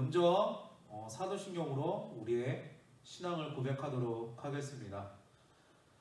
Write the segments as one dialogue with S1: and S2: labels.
S1: 먼저 사도신경으로 우리의 신앙을 고백하도록 하겠습니다.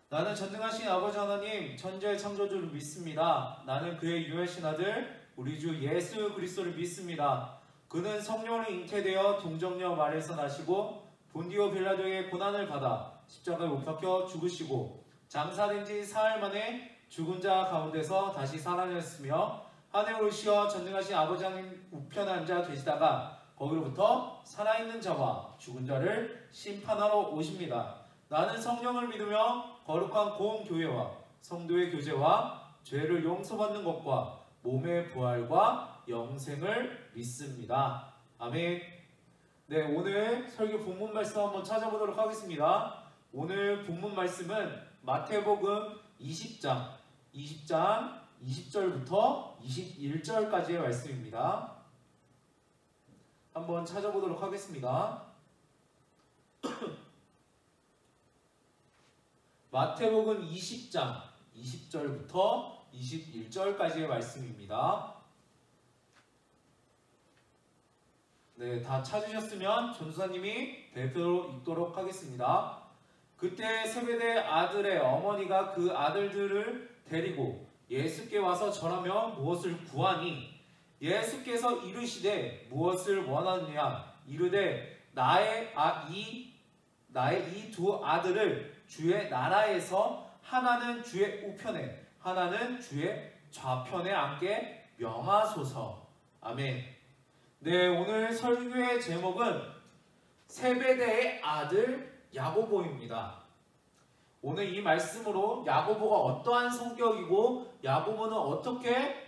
S1: 나는 전능하신 아버지 하나님 천지의 창조주를 믿습니다. 나는 그의 유일하신 아들 우리 주 예수 그리스도를 믿습니다. 그는 성령으로 잉태되어 동정녀 마리아에서 나시고 본디오 빌라도의 고난을 받아 십자가에 못 박혀 죽으시고 장사된 지 사흘 만에 죽은 자 가운데서 다시 살아났으며 하늘로 오르시어 전능하신 아버지 하나님 우편에 앉아 계시다가 거기로부터 살아있는 자와 죽은 자를 심판하러 오십니다. 나는 성령을 믿으며 거룩한 공교회와 성도의 교제와 죄를 용서받는 것과 몸의 부활과 영생을 믿습니다. 아멘. 네, 오늘 설교 본문 말씀 한번 찾아보도록 하겠습니다. 오늘 본문 말씀은 마태복음 20장 20절부터 21절까지의 말씀입니다. 한번 찾아보도록 하겠습니다. 마태복음 20장 20절부터 21절까지의 말씀입니다. 네, 다 찾으셨으면 전도사님이 대표로 읽도록 하겠습니다. 그때 세베대 아들의 어머니가 그 아들들을 데리고 예수께 와서 절하며 무엇을 구하니 예수께서 이르시되 무엇을 원하느냐 이르되 나의 이 두 아들을 주의 나라에서 하나는 주의 우편에 하나는 주의 좌편에 앉게 명하소서. 아멘. 네, 오늘 설교의 제목은 세베대의 아들 야고보입니다. 오늘 이 말씀으로 야고보가 어떠한 성격이고 야고보는 어떻게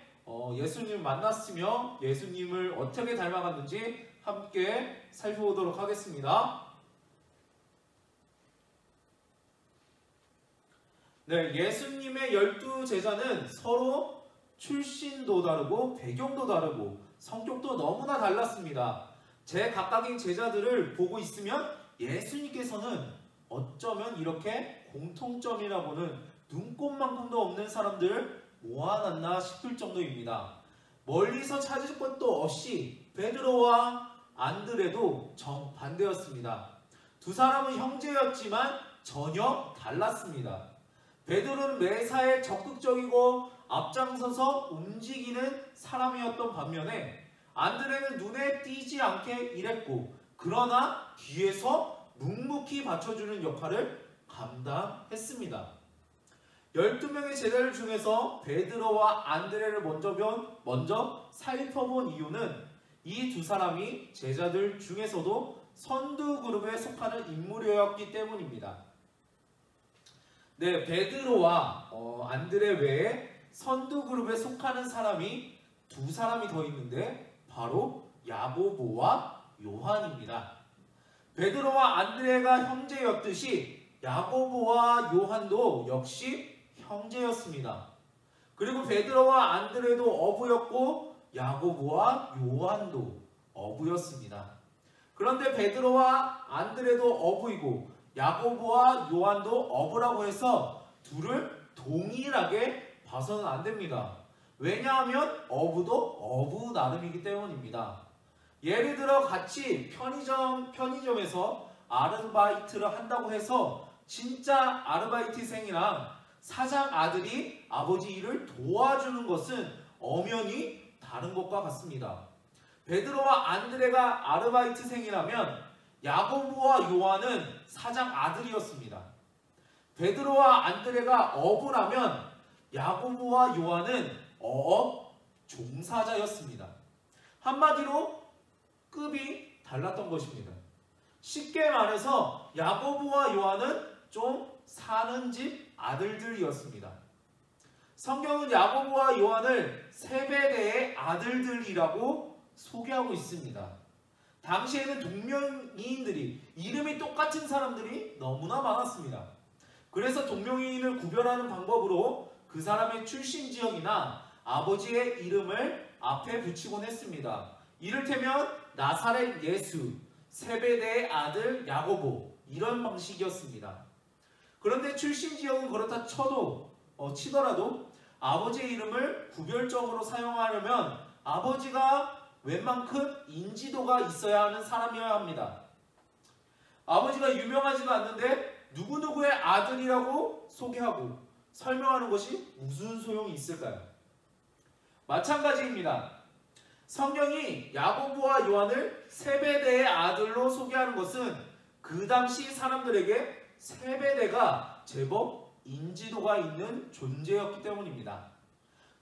S1: 예수님을 만났으며 예수님을 어떻게 닮아갔는지 함께 살펴보도록 하겠습니다. 네, 예수님의 12제자는 서로 출신도 다르고 배경도 다르고 성격도 너무나 달랐습니다. 제 각각의 제자들을 보고 있으면 예수님께서는 어쩌면 이렇게 공통점이라고는 눈꼽만큼도 없는 사람들을 모아놨나 싶을 정도입니다. 멀리서 찾을 것도 없이 베드로와 안드레도 정반대였습니다. 두 사람은 형제였지만 전혀 달랐습니다. 베드로는 매사에 적극적이고 앞장서서 움직이는 사람이었던 반면에 안드레는 눈에 띄지 않게 일했고 그러나 뒤에서 묵묵히 받쳐주는 역할을 감당했습니다. 12명의 제자들 중에서 베드로와 안드레를 먼저 살펴본 이유는 이 두 사람이 제자들 중에서도 선두 그룹에 속하는 인물이었기 때문입니다. 네, 베드로와 안드레 외에 선두 그룹에 속하는 사람이 두 사람이 더 있는데 바로 야고보와 요한입니다. 베드로와 안드레가 형제였듯이 야고보와 요한도 역시 형제였습니다. 그리고 베드로와 안드레도 어부였고 야고보와 요한도 어부였습니다. 그런데 베드로와 안드레도 어부이고 야고보와 요한도 어부라고 해서 둘을 동일하게 봐서는 안 됩니다. 왜냐하면 어부도 어부 나름이기 때문입니다. 예를 들어 같이 편의점에서 아르바이트를 한다고 해서 진짜 아르바이트생이랑 사장 아들이 아버지 일을 도와주는 것은 엄연히 다른 것과 같습니다. 베드로와 안드레가 아르바이트생이라면 야고보와 요한은 사장 아들이었습니다. 베드로와 안드레가 어부라면 야고보와 요한은 어업 종사자였습니다. 한마디로 급이 달랐던 것입니다. 쉽게 말해서 야고보와 요한은 좀 사는 집 아들들이었습니다. 성경은 야고보와 요한을 세베대의 아들들이라고 소개하고 있습니다. 당시에는 동명이인들이 이름이 똑같은 사람들이 너무나 많았습니다. 그래서 동명이인을 구별하는 방법으로 그 사람의 출신 지역이나 아버지의 이름을 앞에 붙이곤 했습니다. 이를테면 나사렛 예수, 세베대의 아들 야고보 이런 방식이었습니다. 그런데 출신 지역은 그렇다 치더라도 아버지의 이름을 구별적으로 사용하려면 아버지가 웬만큼 인지도가 있어야 하는 사람이어야 합니다. 아버지가 유명하지도 않는데 누구누구의 아들이라고 소개하고 설명하는 것이 무슨 소용이 있을까요? 마찬가지입니다. 성경이 야고보와 요한을 세베대의 아들로 소개하는 것은 그 당시 사람들에게 세베대가 제법 인지도가 있는 존재였기 때문입니다.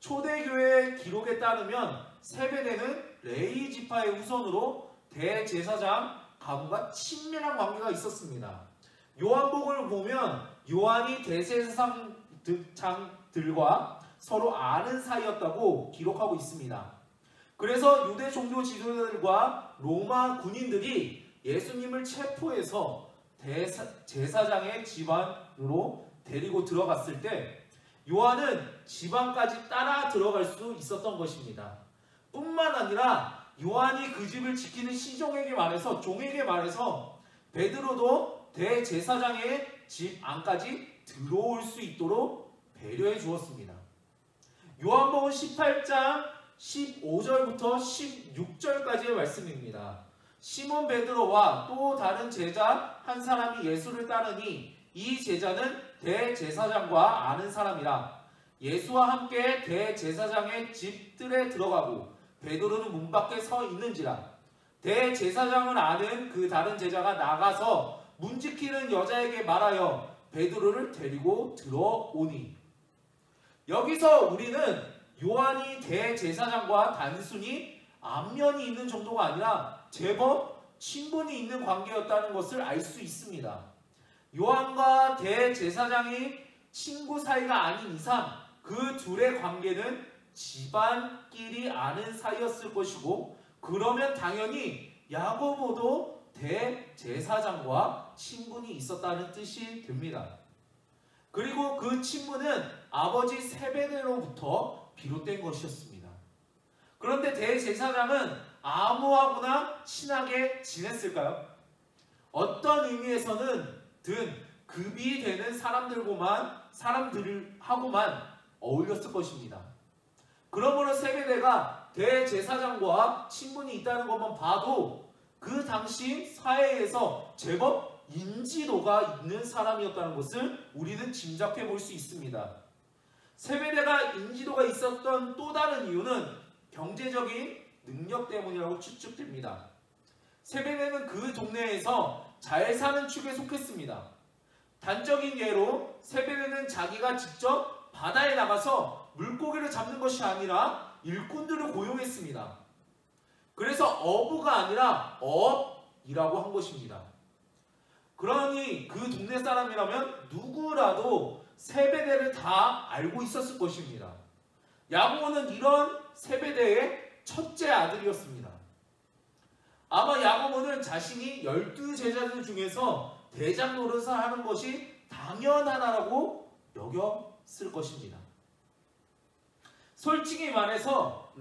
S1: 초대교회 기록에 따르면 세베대는 레위 지파의 후손으로 대제사장 가문과 친밀한 관계가 있었습니다. 요한복음을 보면 요한이 대제사장들과 서로 아는 사이였다고 기록하고 있습니다. 그래서 유대 종교 지도자들과 로마 군인들이 예수님을 체포해서 제사장의 집안으로 데리고 들어갔을 때 요한은 집안까지 따라 들어갈 수 있었던 것입니다. 뿐만 아니라 요한이 그 집을 지키는 시종에게 말해서, 종에게 말해서 베드로도 대제사장의 집 안까지 들어올 수 있도록 배려해 주었습니다. 요한복음 18장 15절부터 16절까지의 말씀입니다. 시몬 베드로와 또 다른 제자 한 사람이 예수를 따르니 이 제자는 대제사장과 아는 사람이라. 예수와 함께 대제사장의 집들에 들어가고 베드로는 문 밖에 서 있는지라. 대제사장을 아는 그 다른 제자가 나가서 문 지키는 여자에게 말하여 베드로를 데리고 들어오니. 여기서 우리는 요한이 대제사장과 단순히 안면이 있는 정도가 아니라 제법 친분이 있는 관계였다는 것을 알 수 있습니다. 요한과 대제사장이 친구 사이가 아닌 이상 그 둘의 관계는 집안끼리 아는 사이였을 것이고, 그러면 당연히 야고보도 대제사장과 친분이 있었다는 뜻이 됩니다. 그리고 그 친분은 아버지 세베대로부터 비롯된 것이었습니다. 그런데 대제사장은 아무하고나 친하게 지냈을까요? 어떤 의미에서는 급이 되는 사람들하고만 어울렸을 것입니다. 그러므로 세베대가 대제사장과 친분이 있다는 것만 봐도 그 당시 사회에서 제법 인지도가 있는 사람이었다는 것을 우리는 짐작해 볼 수 있습니다. 세베대가 인지도가 있었던 또 다른 이유는 경제적인 능력 때문이라고 추측됩니다. 세베대는 그 동네에서 잘 사는 축에 속했습니다. 단적인 예로 세베대는 자기가 직접 바다에 나가서 물고기를 잡는 것이 아니라 일꾼들을 고용했습니다. 그래서 어부가 아니라 어업이라고 한 것입니다. 그러니 그 동네 사람이라면 누구라도 세베대를 다 알고 있었을 것입니다. 야고보는 이런 세베대의 첫째 아들이었습니다. 아마 야고보는 자신이 12제자들 중에서 대장 노릇을 하는 것이 당연하다고 여겼을 것입니다. 솔직히 말해서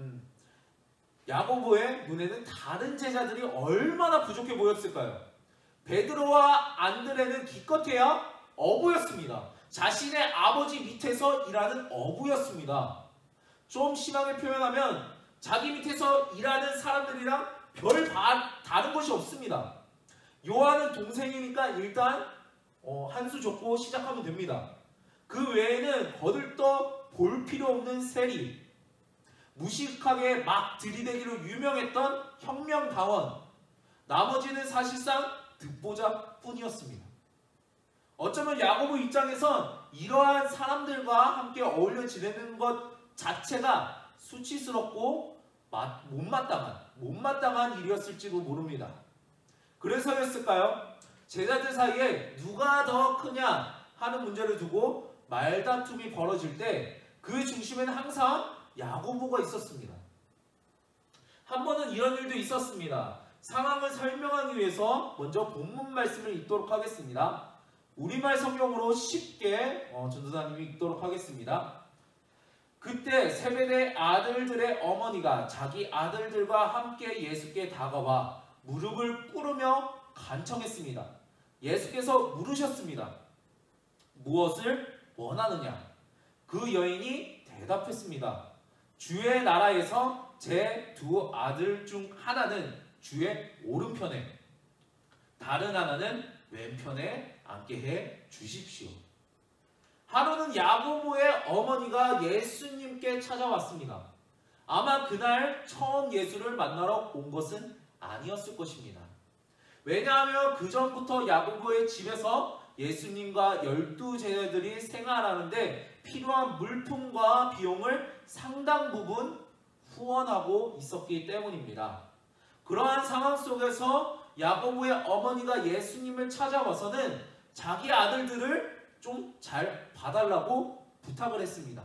S1: 야고보의 눈에는 다른 제자들이 얼마나 부족해 보였을까요? 베드로와 안드레는 기껏해야 어부였습니다. 자신의 아버지 밑에서 일하는 어부였습니다. 좀 심하게 표현하면 자기 밑에서 일하는 사람들이랑 별 다른 것이 없습니다. 요한은 동생이니까 일단 한 수 줬고 시작하면 됩니다. 그 외에는 거들떠 볼 필요 없는 세리, 무식하게 막 들이대기로 유명했던 혁명다원, 나머지는 사실상 듣보잡뿐이었습니다. 어쩌면 야고보 입장에선 이러한 사람들과 함께 어울려 지내는 것 자체가 수치스럽고 못마땅한 일이었을지도 모릅니다. 그래서였을까요? 제자들 사이에 누가 더 크냐 하는 문제를 두고 말다툼이 벌어질 때 그 중심에는 항상 야고보가 있었습니다. 한 번은 이런 일도 있었습니다. 상황을 설명하기 위해서 먼저 본문 말씀을 읽도록 하겠습니다. 우리말 성경으로 쉽게 전도사님이 읽도록 하겠습니다. 그때 세베대 아들들의 어머니가 자기 아들들과 함께 예수께 다가와 무릎을 꿇으며 간청했습니다. 예수께서 물으셨습니다. 무엇을 원하느냐? 그 여인이 대답했습니다. 주의 나라에서 제 두 아들 중 하나는 주의 오른편에, 다른 하나는 왼편에 앉게 해 주십시오. 하루는 야고보의 어머니가 예수님께 찾아왔습니다. 아마 그날 처음 예수를 만나러 온 것은 아니었을 것입니다. 왜냐하면 그 전부터 야고보의 집에서 예수님과 12제자들이 생활하는데 필요한 물품과 비용을 상당 부분 후원하고 있었기 때문입니다. 그러한 상황 속에서 야고보의 어머니가 예수님을 찾아와서는 자기 아들들을 좀 잘 봐달라고 부탁을 했습니다.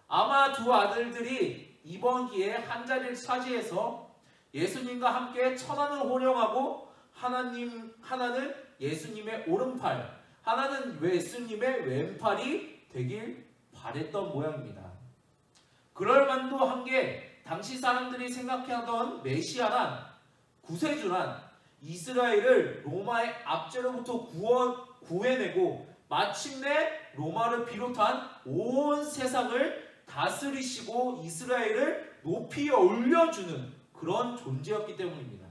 S1: 아마 두 아들들이 이번 기회에 한 자리를 차지해서 예수님과 함께 천안을 호령하고 하나는 예수님의 오른팔, 하나는 예수님의 왼팔이 되길 바랬던 모양입니다. 그럴 만도 한 게 당시 사람들이 생각하던 메시아란, 구세주란 이스라엘을 로마의 압제로부터 구해내고 마침내 로마를 비롯한 온 세상을 다스리시고 이스라엘을 높이 올려주는 그런 존재였기 때문입니다.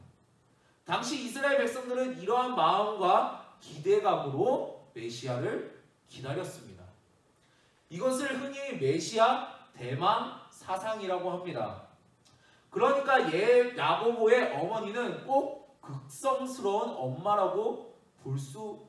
S1: 당시 이스라엘 백성들은 이러한 마음과 기대감으로 메시아를 기다렸습니다. 이것을 흔히 메시아 대망 사상이라고 합니다. 그러니까 야고보의 어머니는 꼭 극성스러운 엄마라고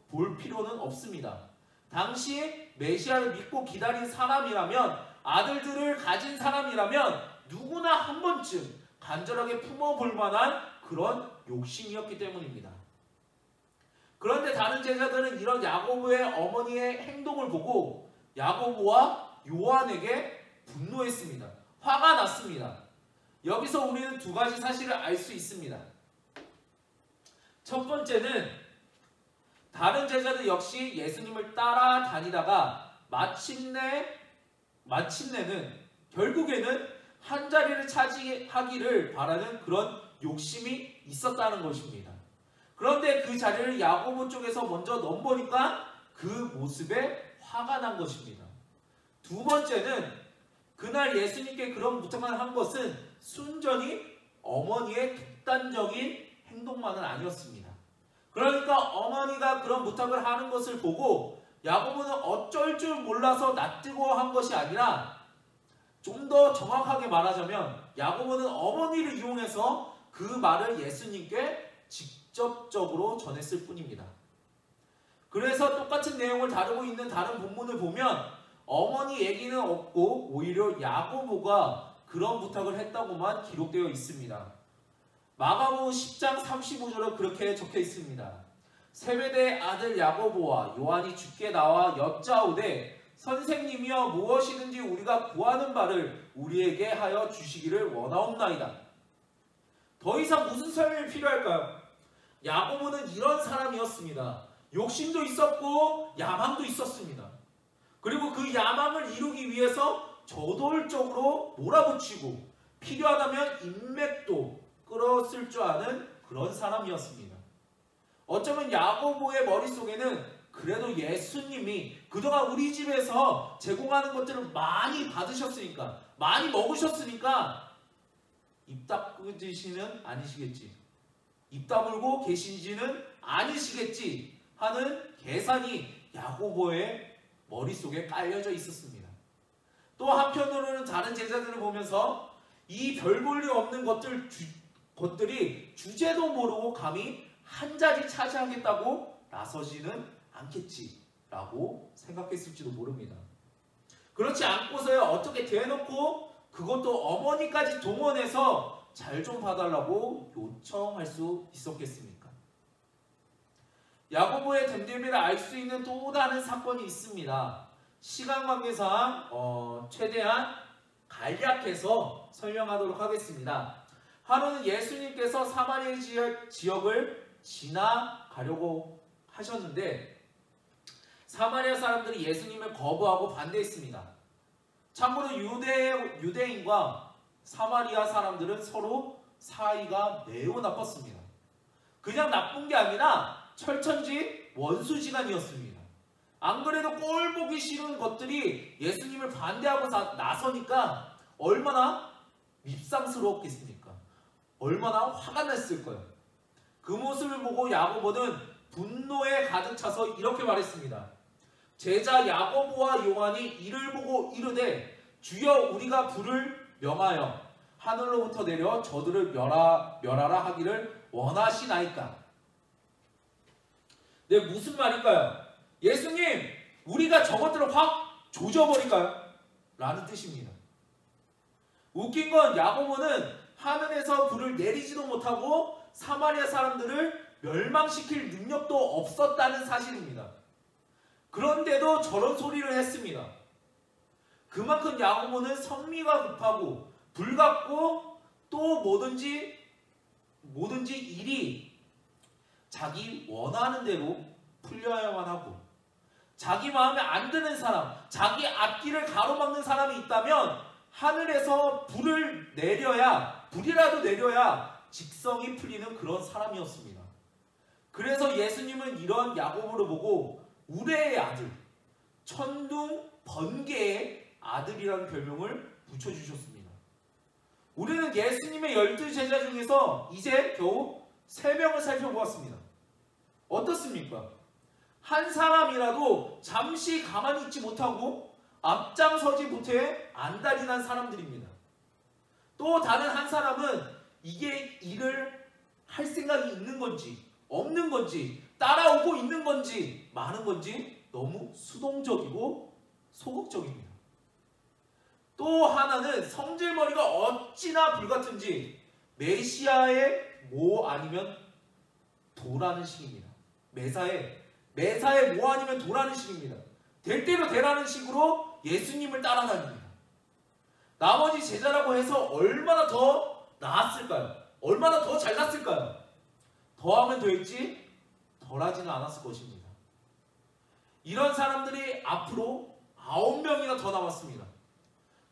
S1: 볼 필요는 없습니다. 당시 메시아를 믿고 기다린 사람이라면, 아들들을 가진 사람이라면 누구나 한 번쯤 간절하게 품어볼 만한 그런 욕심이었기 때문입니다. 그런데 다른 제자들은 이런 야고보의 어머니의 행동을 보고 야고보와 요한에게 분노했습니다. 화가 났습니다. 여기서 우리는 두 가지 사실을 알 수 있습니다. 첫 번째는 다른 제자들 역시 예수님을 따라다니다가 결국에는 한 자리를 차지하기를 바라는 그런 욕심이 있었다는 것입니다. 그런데 그 자리를 야고보 쪽에서 먼저 넘보니까 그 모습에 화가 난 것입니다. 두 번째는 그날 예수님께 그런 부탁만 한 것은 순전히 어머니의 극단적인 행동만은 아니었습니다. 그러니까 어머니가 그런 부탁을 하는 것을 보고 야고보는 어쩔 줄 몰라서 낯뜨거워한 것이 아니라, 좀 더 정확하게 말하자면 야고보는 어머니를 이용해서 그 말을 예수님께 직접적으로 전했을 뿐입니다. 그래서 똑같은 내용을 다루고 있는 다른 본문을 보면 어머니 얘기는 없고 오히려 야고보가 그런 부탁을 했다고만 기록되어 있습니다. 마가복음 10장 35절에 그렇게 적혀 있습니다. 세베대의 아들 야고보와 요한이 주께 나와 여짜오되 선생님이여 무엇이든지 우리가 구하는 바를 우리에게 하여 주시기를 원하옵나이다. 더 이상 무슨 설명이 필요할까요? 야고보는 이런 사람이었습니다. 욕심도 있었고 야망도 있었습니다. 그리고 그 야망을 이루기 위해서 저돌적으로 몰아붙이고 필요하다면 인맥도 끌었을 줄 아는 그런 사람이었습니다. 어쩌면 야고보의 머릿속에는 그래도 예수님이 그동안 우리 집에서 제공하는 것들을 많이 받으셨으니까, 많이 먹으셨으니까 입 닦으시는 아니시겠지, 입 다물고 계신지는 아니시겠지 하는 계산이 야고보의 머릿속에 깔려져 있었습니다. 또 한편으로는 다른 제자들을 보면서 이 별 볼 일 없는 것들이 주제도 모르고 감히 한 자리 차지하겠다고 나서지는 않겠지라고 생각했을지도 모릅니다. 그렇지 않고서야 어떻게 대놓고 그것도 어머니까지 동원해서 잘 좀 봐달라고 요청할 수 있었겠습니까? 야고보의 됨됨이를 알 수 있는 또 다른 사건이 있습니다. 시간 관계상 최대한 간략해서 설명하도록 하겠습니다. 하루는 예수님께서 사마리아 지역을 지나가려고 하셨는데 사마리아 사람들이 예수님을 거부하고 반대했습니다. 참고로 유대인과 사마리아 사람들은 서로 사이가 매우 나빴습니다. 그냥 나쁜 게 아니라 철천지 원수지간이었습니다. 안 그래도 꼴 보기 싫은 것들이 예수님을 반대하고 나서니까 얼마나 밉상스러웠겠습니까? 얼마나 화가 났을 거예요. 그 모습을 보고 야고보는 분노에 가득 차서 이렇게 말했습니다. 제자 야고보와 요한이 이를 보고 이르되 주여 우리가 불을 명하여 하늘로부터 내려 저들을 멸하라 하기를 원하시나이까. 네, 무슨 말일까요? 예수님, 우리가 저것들을 확 조져버릴까요? 라는 뜻입니다. 웃긴 건 야고보는 하늘에서 불을 내리지도 못하고 사마리아 사람들을 멸망시킬 능력도 없었다는 사실입니다. 그런데도 저런 소리를 했습니다. 그만큼 야고보는 성미가 급하고 불같고 또 뭐든지 일이 자기 원하는 대로 풀려야만 하고 자기 마음에 안 드는 사람, 자기 앞길을 가로막는 사람이 있다면 하늘에서 불이라도 내려야 직성이 풀리는 그런 사람이었습니다. 그래서 예수님은 이런 야고보를 보고 우레의 아들, 천둥 번개의 아들이라는 별명을 붙여주셨습니다. 우리는 예수님의 12제자 중에서 이제 겨우 3명을 살펴보았습니다. 어떻습니까? 한 사람이라도 잠시 가만히 있지 못하고 앞장서지 못해 안달이 사람들입니다. 또 다른 한 사람은 이게 일을 할 생각이 있는 건지 없는 건지 따라오고 있는 건지 많은 건지 너무 수동적이고 소극적입니다. 또 하나는 성질머리가 어찌나 불같은지 메시아의 뭐 아니면 도라는 식입니다. 매사에 뭐 아니면 도라는 식입니다. 될 대로 되라는 식으로 예수님을 따라다닙니다. 나머지 제자라고 해서 얼마나 더 나았을까요? 얼마나 더 잘났을까요? 더하면 더했지 덜하지는 않았을 것입니다. 이런 사람들이 앞으로 9명이나 더 남았습니다.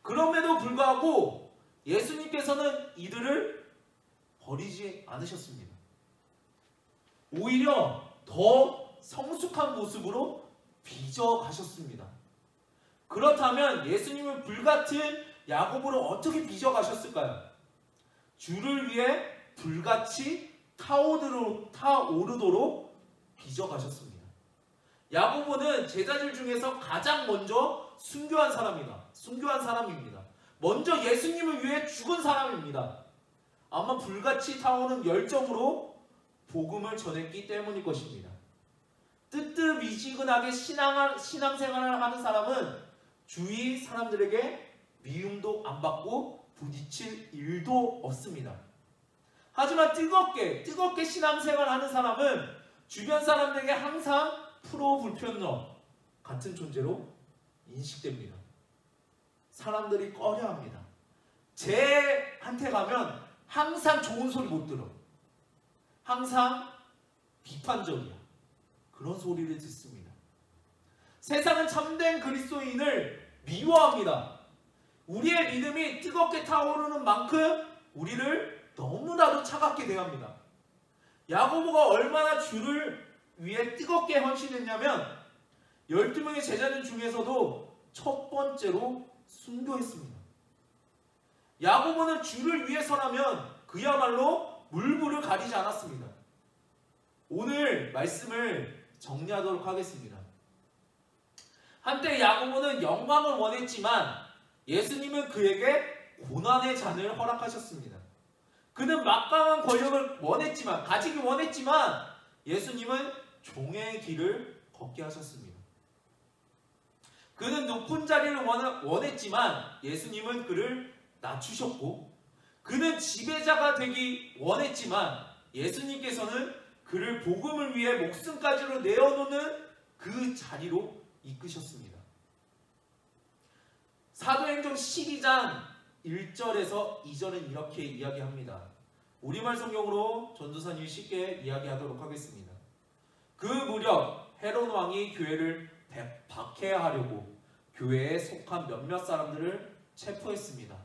S1: 그럼에도 불구하고 예수님께서는 이들을 버리지 않으셨습니다. 오히려 더 성숙한 모습으로 빚어가셨습니다. 그렇다면 예수님은 불같은 야고보를 어떻게 빚어가셨을까요? 주를 위해 불같이 타오르도록 빚어가셨습니다. 야고보는 제자들 중에서 가장 먼저 순교한 사람입니다. 먼저 예수님을 위해 죽은 사람입니다. 아마 불같이 타오르는 열정으로 복음을 전했기 때문일 것입니다. 뜨뜻미지근하게 신앙생활을 하는 사람은 주위 사람들에게 미움도 안 받고 부딪힐 일도 없습니다. 하지만 뜨겁게 신앙생활하는 사람은 주변 사람들에게 항상 불편러 같은 존재로 인식됩니다. 사람들이 꺼려합니다. 쟤한테 가면 항상 좋은 소리 못 들어. 항상 비판적이야. 그런 소리를 듣습니다. 세상은 참된 그리스도인을 미워합니다. 우리의 믿음이 뜨겁게 타오르는 만큼 우리를 너무나도 차갑게 대합니다. 야고보가 얼마나 주를 위해 뜨겁게 헌신했냐면 12명의 제자들 중에서도 첫 번째로 순교했습니다. 야고보는 주를 위해서라면 그야말로 물불을 가리지 않았습니다. 오늘 말씀을 정리하도록 하겠습니다. 한때 야고보는 영광을 원했지만 예수님은 그에게 고난의 잔을 허락하셨습니다. 그는 막강한 권력을 가지기 원했지만 예수님은 종의 길을 걷게 하셨습니다. 그는 높은 자리를 원했지만 예수님은 그를 낮추셨고, 그는 지배자가 되기 원했지만 예수님께서는 그를 복음을 위해 목숨까지로 내어놓는 그 자리로 이끄셨습니다. 사도행전 12장 1절에서 2절은 이렇게 이야기합니다. 우리말 성경으로 전도사님이 쉽게 이야기하도록 하겠습니다. 그 무렵 헤롯 왕이 교회를 박해하려고 교회에 속한 몇몇 사람들을 체포했습니다.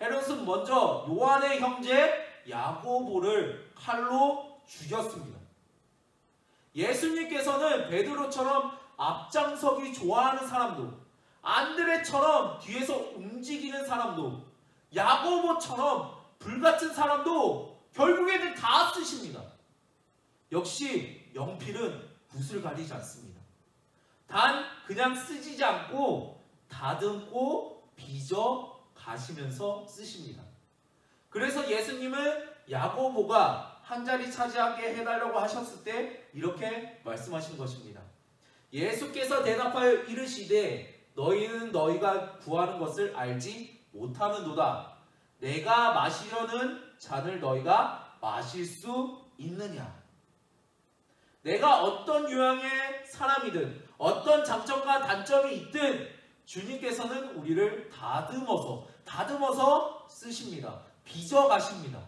S1: 헤롯은 먼저 요한의 형제 야고보를 칼로 죽였습니다. 예수님께서는 베드로처럼 앞장서기 좋아하는 사람도, 안드레처럼 뒤에서 움직이는 사람도, 야고보처럼 불같은 사람도 결국에는 다 쓰십니다. 역시 연필은 붓을 가리지 않습니다. 단 그냥 쓰지 않고 다듬고 빚어 가시면서 쓰십니다. 그래서 예수님은 야고보가 한 자리 차지하게 해달라고 하셨을 때 이렇게 말씀하신 것입니다. 예수께서 대답하여 이르시되 너희는 너희가 구하는 것을 알지 못하는도다. 내가 마시려는 잔을 너희가 마실 수 있느냐. 내가 어떤 유형의 사람이든 어떤 장점과 단점이 있든 주님께서는 우리를 다듬어서 쓰십니다. 빚어 가십니다.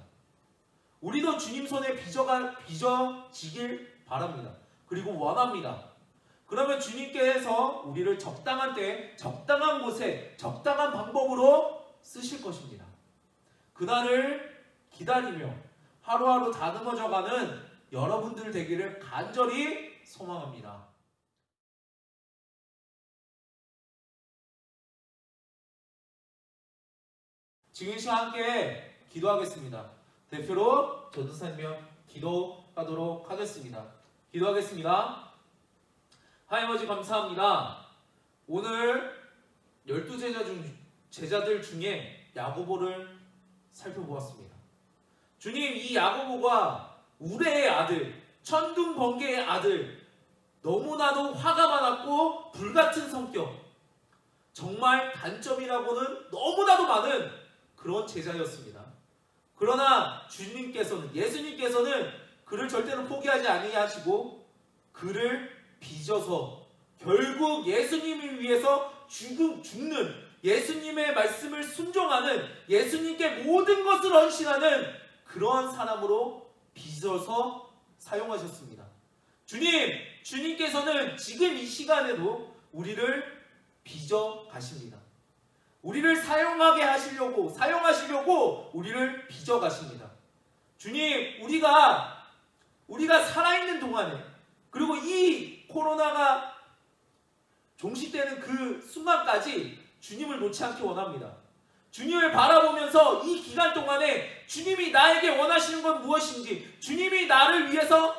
S1: 우리도 주님 손에 빚어지길 바랍니다. 그리고 원합니다. 그러면 주님께서 우리를 적당한 때에 적당한 곳에 적당한 방법으로 쓰실 것입니다. 그날을 기다리며 하루하루 다듬어져가는 여러분들 되기를 간절히 소망합니다. 지금 시간 함께 기도하겠습니다. 대표로 전도사님과 기도하도록 하겠습니다. 기도하겠습니다. 하나님 아버지 감사합니다. 오늘 12제자들 중에 야고보를 살펴보았습니다. 주님, 이 야고보가 우레의 아들, 천둥번개의 아들, 너무나도 화가 많았고 불같은 성격, 정말 단점이라고는 너무나도 많은 그런 제자였습니다. 그러나 예수님께서는 그를 절대로 포기하지 아니하시고 그를 빚어서 결국 예수님을 위해서 죽는, 예수님의 말씀을 순종하는, 예수님께 모든 것을 헌신하는 그러한 사람으로 빚어서 사용하셨습니다. 주님께서는 지금 이 시간에도 우리를 빚어 가십니다. 우리를 사용하시려고 우리를 빚어 가십니다. 주님, 우리가 살아있는 동안에, 그리고 이 코로나가 종식되는 그 순간까지 주님을 놓지 않기 원합니다. 주님을 바라보면서 이 기간 동안에 주님이 나에게 원하시는 건 무엇인지, 주님이 나를 위해서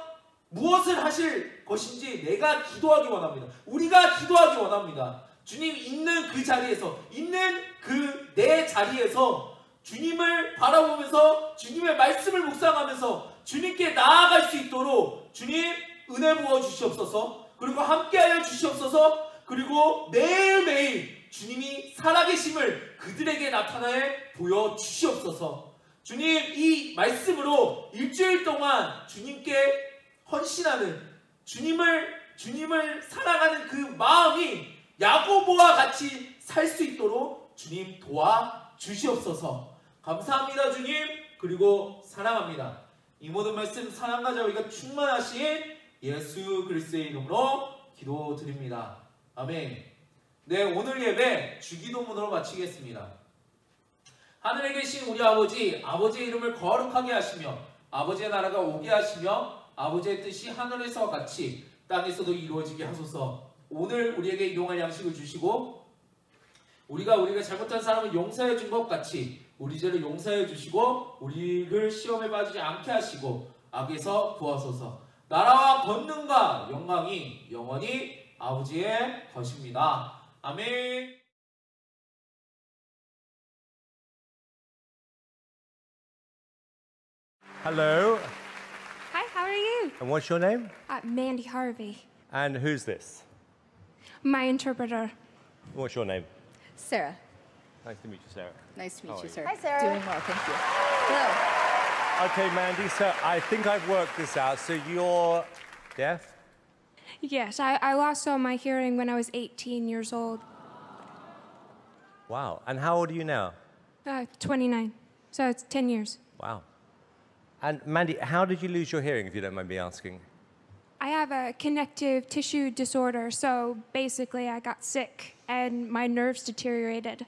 S1: 무엇을 하실 것인지 내가 기도하기 원합니다. 우리가 기도하기 원합니다. 주님 있는 그 자리에서, 있는 그 내 자리에서 주님을 바라보면서 주님의 말씀을 묵상하면서 주님께 나아갈 수 있도록 주님 은혜 부어 주시옵소서. 그리고 함께하여 주시옵소서. 그리고 매일매일 주님이 살아계심을 그들에게 나타내 보여주시옵소서. 주님, 이 말씀으로 일주일 동안 주님께 헌신하는, 주님을 사랑하는 그 마음이 야고보와 같이 살 수 있도록 주님 도와주시옵소서. 감사합니다 주님. 그리고 사랑합니다. 이 모든 말씀 사랑과 자비가 충만하신 예수 그리스도의 이름으로 기도드립니다. 아멘. 네, 오늘 예배 주기도문으로 마치겠습니다. 하늘에 계신 우리 아버지의 이름을 거룩하게 하시며 아버지의 나라가 오게 하시며 아버지의 뜻이 하늘에서 같이 땅에서도 이루어지게 하소서. 오늘 우리에게 일용할 양식을 주시고 우리가 잘못한 사람을 용서해 준 것 같이 우리 죄를 용서해 주시고 우리를 시험에 빠지지 않게 하시고 악에서 구하소서. 나라와 권능과 영광이 영원히 아버지의 것입니다. 아멘.
S2: Hello.
S3: Hi, how are you?
S2: And what's your name?
S3: Mandy Harvey.
S2: And who's this?
S3: My interpreter.
S2: What's your name?
S4: Sarah.
S2: Nice to meet you, Sarah.
S4: Nice to
S2: How
S4: meet
S2: are
S4: you,
S2: you?
S4: Sarah.
S3: Hi, Sarah.
S4: Doing well, thank you. Hello.
S2: Okay, Mandy, so I think I've worked this out. So you're deaf?
S3: Yes, I lost all my hearing when I was 18 years old.
S2: Wow. And how old are you now?
S3: 29. So it's 10 years.
S2: Wow. And Mandy, how did you lose your hearing, if you don't mind me asking?
S3: I have a connective tissue disorder, so basically I got sick and my nerves deteriorated.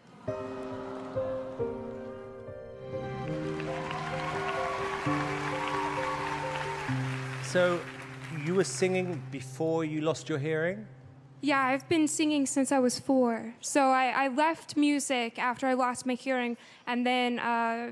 S2: So you were singing before you lost your hearing?
S3: Yeah, I've been singing since I was 4. So I left music after I lost my hearing and then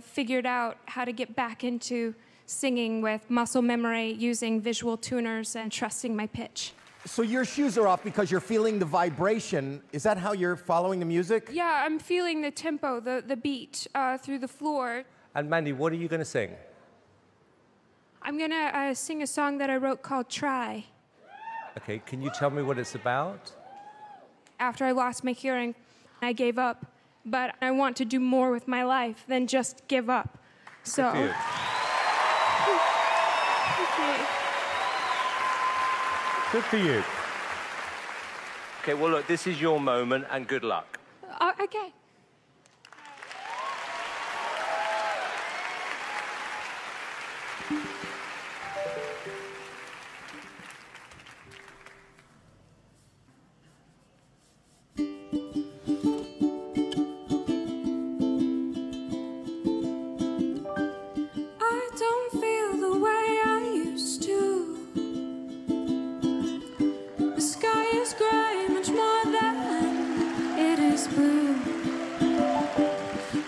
S3: figured out how to get back into singing with muscle memory, using visual tuners, and trusting my pitch.
S5: So your shoes are off because you're feeling the vibration. Is that how you're following the music?
S3: Yeah, I'm feeling the tempo, the beat through the floor.
S2: And Mandy, what are you going to sing?
S3: I'm going to sing a song that I wrote called Try.
S2: Okay, can you tell me what it's about?
S3: After I lost my hearing, I gave up. But I want to do more with my life than just give up. So.
S2: Good for you.
S3: Okay.
S2: Good for you. Okay, well, look, this is your moment, and good luck.
S3: Okay. I don't feel the way I used to. The sky is gray, much more than it is blue.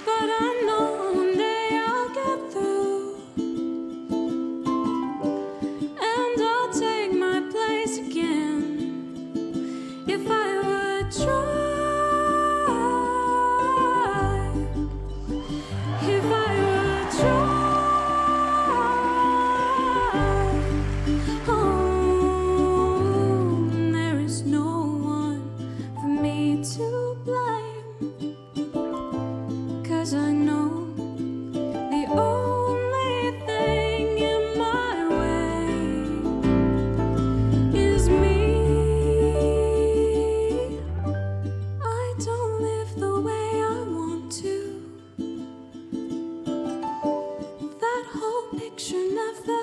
S3: But I know one day I'll get through, and I'll take my place again if I would try. If I would try. Oh, there is no one for me to blame, 'cause I know the only thing in my way is me. I don't live the way I want to. That whole picture never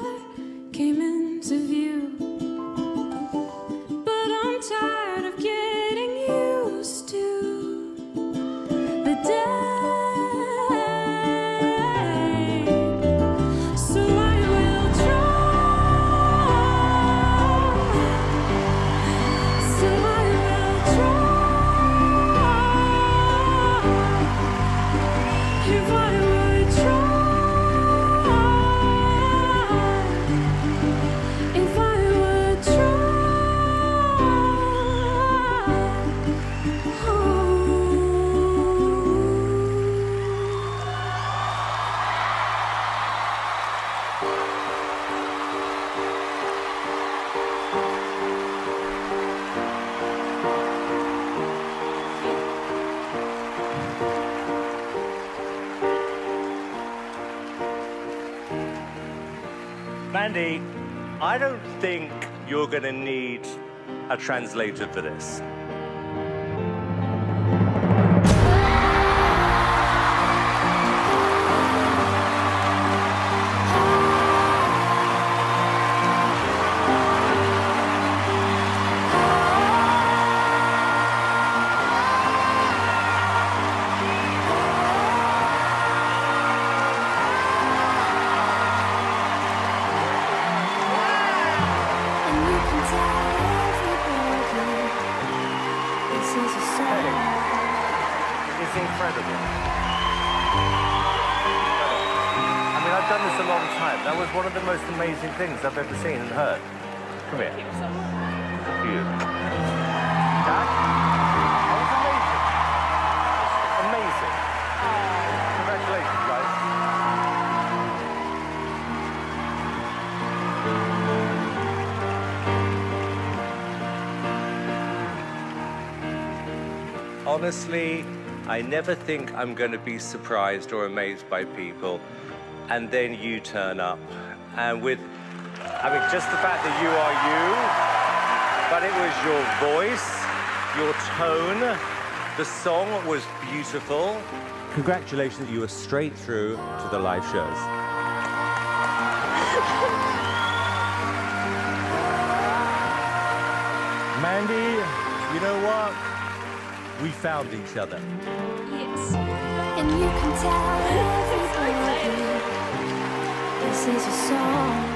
S3: came into view. But I'm tired of getting used to the day. So I will try. So I will try. If I would try. If I would try.
S2: Mandy, I don't think you're going to need a translator for this.
S6: And you can tell everybody this is a song.
S2: It's incredible. I mean, I've done this a long time. That was one of the most amazing things I've ever seen and heard. Come here. Thank you. That was amazing. Amazing. Congratulations, guys. Honestly, I never think I'm going to be surprised or amazed by people, and then you turn up. And with, I mean, just the fact that you are you, but it was your voice, your tone, the song was beautiful. Congratulations, you were straight through to the live shows. Mandy, you know what? We found each other.
S3: Yes.
S6: And you can tell everybody this is a song.